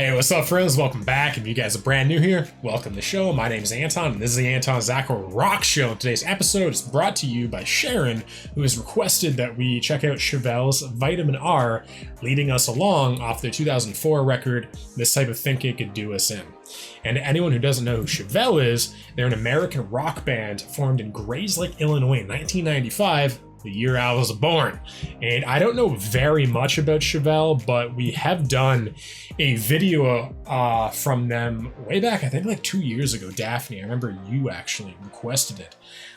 Hey, what's up, friends? Welcome back. If you guys are brand new here, welcome to the show. My name is Anton, and this is the Anton Zachor Rock Show. Today's episode is brought to you by Sharon, who has requested that we check out Chevelle's Vitamin R, leading us along off their 2004 record, This Type of Thinking Could Do Us In. And to anyone who doesn't know who Chevelle is, they're an American rock band formed in Grayslake, Illinois in 1995, the year I was born. And I don't know very much about Chevelle, but we have done a video from them way back, I think like 2 years ago. Daphne, I remember you actually requested it,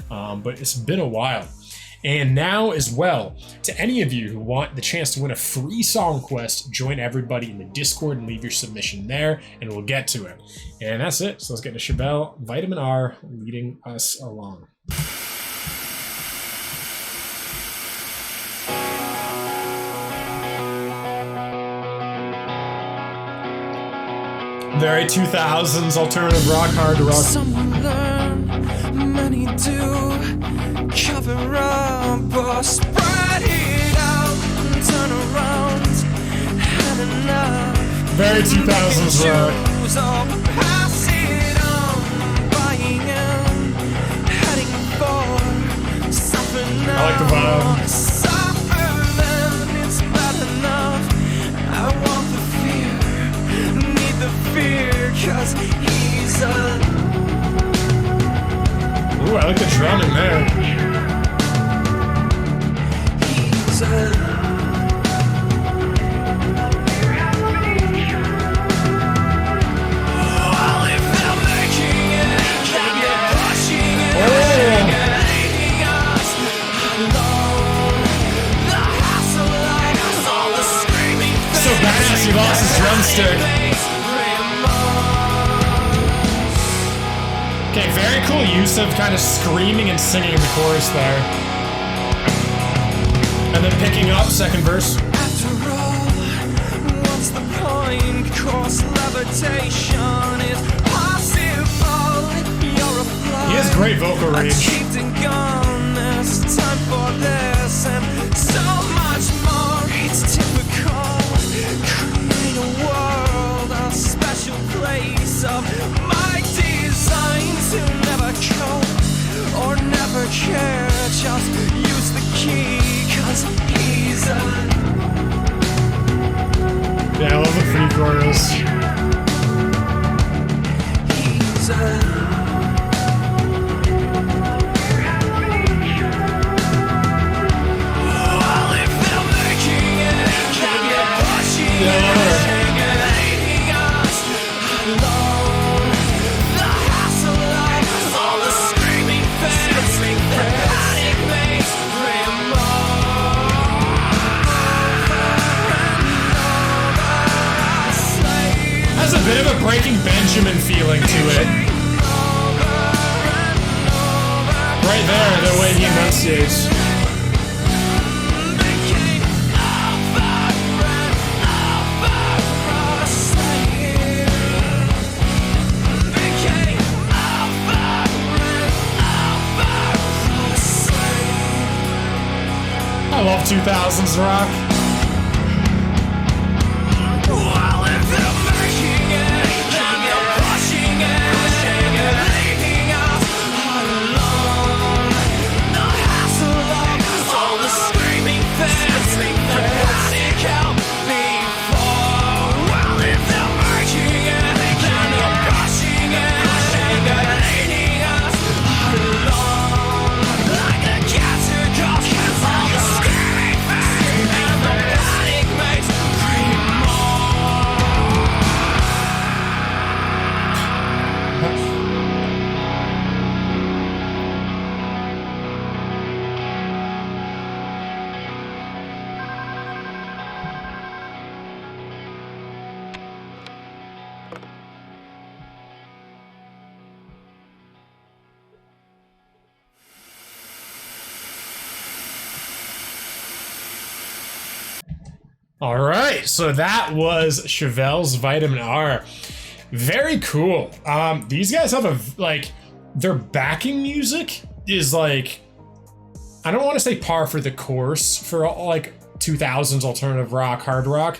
but it's been a while. And now as well, to any of you who want the chance to win a free song quest, join everybody in the Discord and leave your submission there, and we'll get to it. And that's it. So let's get to Chevelle, Vitamin R, leading us along. Very 2000s alternative rock, hard rock. Someone learn, many do. Cover up or spread it out and turn around. Had enough. Very 2000s rock. Pass it on, buying in, heading for something I like the vibe. Suffer then, it's bad enough. I want the fear, need the fear, 'cause he's a. Ooh, I like the drumming there. He's a. Well, if they're making it, then they're pushing it, leading us alone. The hassle like us, all the screaming So badass, he lost his drumstick. Okay, very cool use of kind of screaming and singing in the chorus there. And then picking up, second verse. After all, what's the point? 'Cause levitation is possible if you're a fly. He has great vocal range. Achieved and gone, there's time for this and so much more. It's typical. Create a world, a special place of my design to never cope or never care. Just use the key, 'cause he's a. Yeah, I love the free chorus. He's a. Well, if they're making it, then they're pushing it, leading us alone. The hassle like all the screaming fans, the panic makes Has a bit of a Breaking Benjamin feeling to it. Right there, the way he enunciates. I love 2000s rock. Well, if they're making it, then they're pushing it, leading us alone. The hassle of all the screaming fans, the panic out before. Well, if they're making it, then they're pushing it, leading us alone. Like the cats who call cats, all the screaming fans, and the panic makes All right, so that was Chevelle's Vitamin R. Very cool. These guys have a, like, their backing music is like, I don't want to say par for the course for like 2000s alternative rock, hard rock,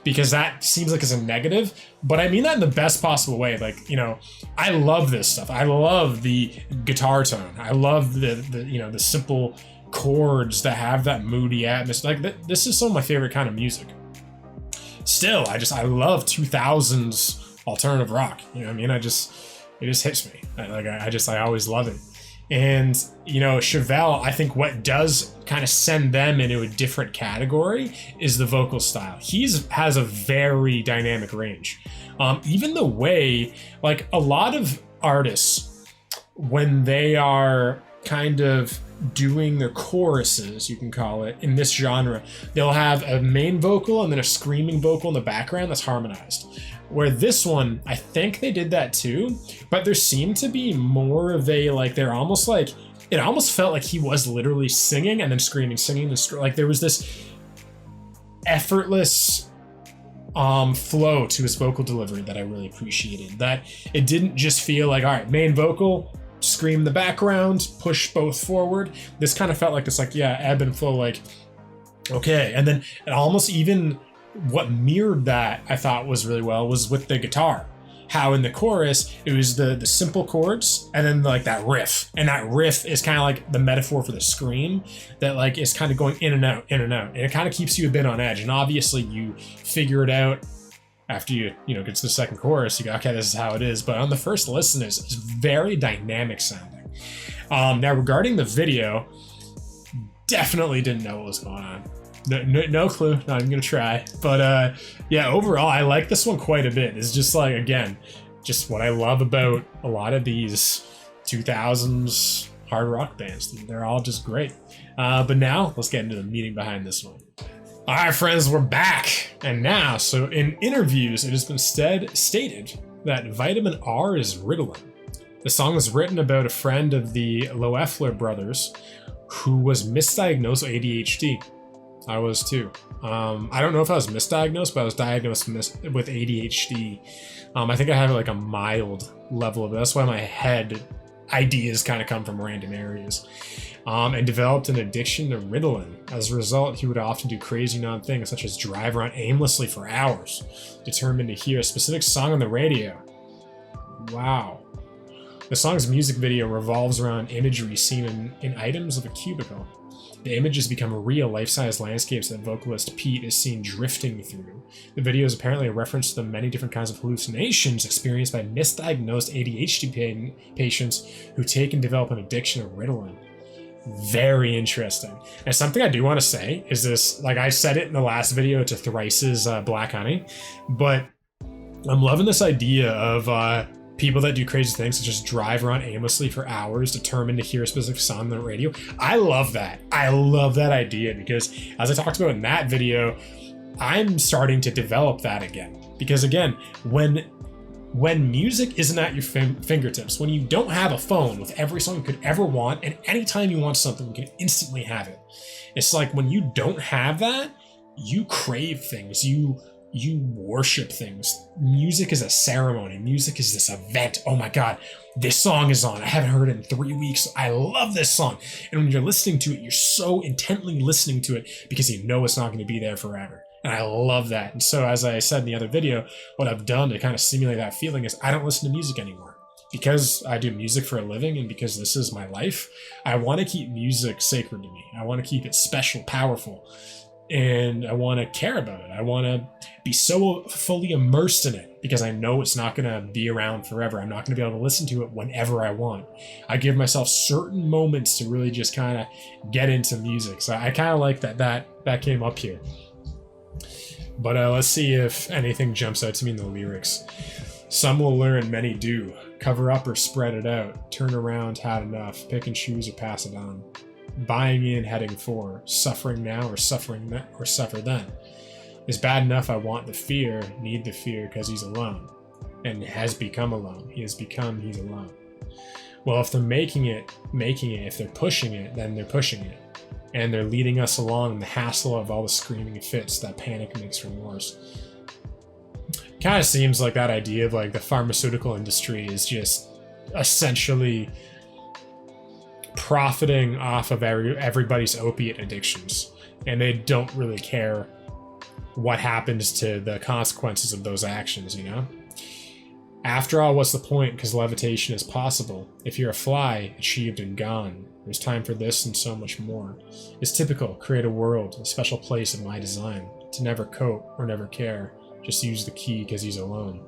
because that seems like it's a negative, but I mean that in the best possible way. Like, you know, I love this stuff. I love the guitar tone. I love the you know, the simple chords that have that moody atmosphere. Like this is some of my favorite kind of music. Still, I love 2000s alternative rock. You know what I mean? It just hits me. I always love it. And, you know, Chevelle, I think what does kind of send them into a different category is the vocal style. Has a very dynamic range. Even the way, like, a lot of artists, when they are kind of doing their choruses, you can call it, in this genre, they'll have a main vocal and then a screaming vocal in the background that's harmonized. Where this one, I think they did that too, but there seemed to be more of a, like, they're almost like, it almost felt like he was literally singing and then screaming, like there was this effortless flow to his vocal delivery that I really appreciated. That it didn't just feel like, all right, main vocal, scream in the background, push both forward. This kind of felt like this, like, yeah, ebb and flow, like, okay. And then it almost even, what mirrored that I thought was really well was with the guitar. How in the chorus, it was the simple chords and then like that riff. And that riff is kind of like the metaphor for the scream that like is kind of going in and out, in and out. And it kind of keeps you a bit on edge. And obviously you figure it out after you know, get to the second chorus, you go, okay, this is how it is. But on the first listen, it's very dynamic sounding. Now regarding the video, definitely didn't know what was going on. No clue, not even gonna try. But yeah, overall, I like this one quite a bit. It's just like, again, just what I love about a lot of these 2000s hard rock bands. They're all just great. But now, let's get into the meaning behind this one. All right, friends, we're back. And now, so in interviews, it has been stated that vitamin R is Ritalin. The song was written about a friend of the Loeffler brothers who was misdiagnosed with ADHD. I was too. I don't know if I was misdiagnosed, but I was diagnosed with ADHD. I think I have like a mild level of it. That's why my head ideas kind of come from random areas. And developed an addiction to Ritalin. As a result, he would often do crazy non-things such as drive around aimlessly for hours, determined to hear a specific song on the radio. Wow. The song's music video revolves around imagery seen in items of a cubicle. The images become real, life-size landscapes that vocalist Pete is seen drifting through. The video is apparently a reference to the many different kinds of hallucinations experienced by misdiagnosed ADHD patients who take and develop an addiction to Ritalin. Very interesting. And something I do want to say is this, like I said it in the last video to Thrice's Black Honey, but I'm loving this idea of people that do crazy things, such as drive around aimlessly for hours, determined to hear a specific song on the radio. I love that. I love that idea because, as I talked about in that video, I'm starting to develop that again. Because again, when music isn't at your fingertips, when you don't have a phone with every song you could ever want, and anytime you want something, you can instantly have it. It's like when you don't have that, you crave things. You worship things. Music is a ceremony. Music is this event. Oh my God, this song is on. I haven't heard it in 3 weeks. I love this song. And when you're listening to it, you're so intently listening to it because you know it's not going to be there forever. And I love that. And so, as I said in the other video, what I've done to kind of simulate that feeling is I don't listen to music anymore. Because I do music for a living and because this is my life, I want to keep music sacred to me. I want to keep it special, powerful. And I want to care about it. I want to be so fully immersed in it because I know it's not going to be around forever. I'm not going to be able to listen to it whenever I want. I give myself certain moments to really just kind of get into music. So I kind of like that came up here. But let's see if anything jumps out to me in the lyrics. Some will learn, many do. Cover up or spread it out. Turn around, had enough. Pick and choose or pass it on. Buying in, heading for, suffering now or suffering then, or suffer then. It's bad enough I want the fear, need the fear because he's alone. And has become alone. He's alone. Well, if they're making it, if they're pushing it, then they're pushing it. And they're leading us along in the hassle of all the screaming fits that panic makes remorse. Kind of seems like that idea of like the pharmaceutical industry is just essentially profiting off of everybody's opiate addictions, and they don't really care what happens to the consequences of those actions, you know? After all, what's the point? Because levitation is possible. If you're a fly, achieved and gone. There's time for this and so much more. It's typical, create a world, a special place in my design. To never cope or never care. Just use the key because he's alone.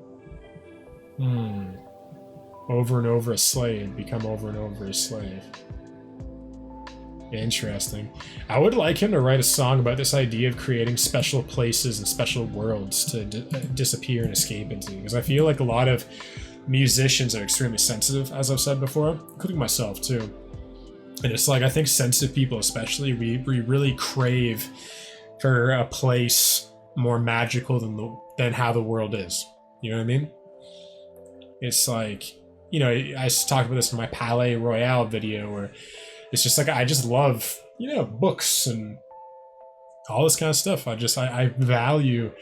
Over and over a slave, become over and over a slave. Interesting. I would like him to write a song about this idea of creating special places and special worlds to disappear and escape into, because I feel like a lot of musicians are extremely sensitive, as I've said before, including myself too. And it's like, I think sensitive people especially, we really crave for a place more magical than how the world is. You know what I mean? It's like, you know, I talked about this in my Palais Royale video, where it's just like, I just love, you know, books and all this kind of stuff. I value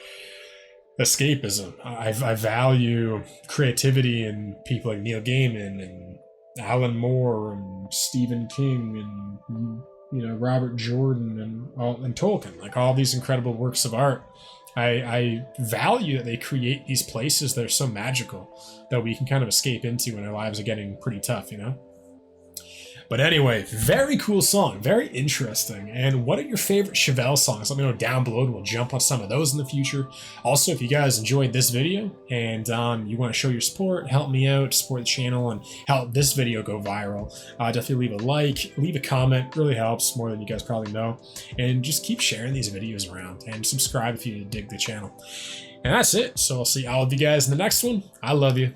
escapism. I value creativity in people like Neil Gaiman and Alan Moore and Stephen King and, you know, Robert Jordan and Tolkien, like all these incredible works of art. I value that they create these places that are so magical that we can kind of escape into when our lives are getting pretty tough, you know? But anyway, very cool song, very interesting. And what are your favorite Chevelle songs? Let me know down below, and we'll jump on some of those in the future. Also, if you guys enjoyed this video and you want to show your support, help me out, support the channel, and help this video go viral, definitely leave a like, leave a comment, really helps more than you guys probably know. And just keep sharing these videos around and subscribe if you dig the channel. And that's it. So I'll see all of you guys in the next one. I love you.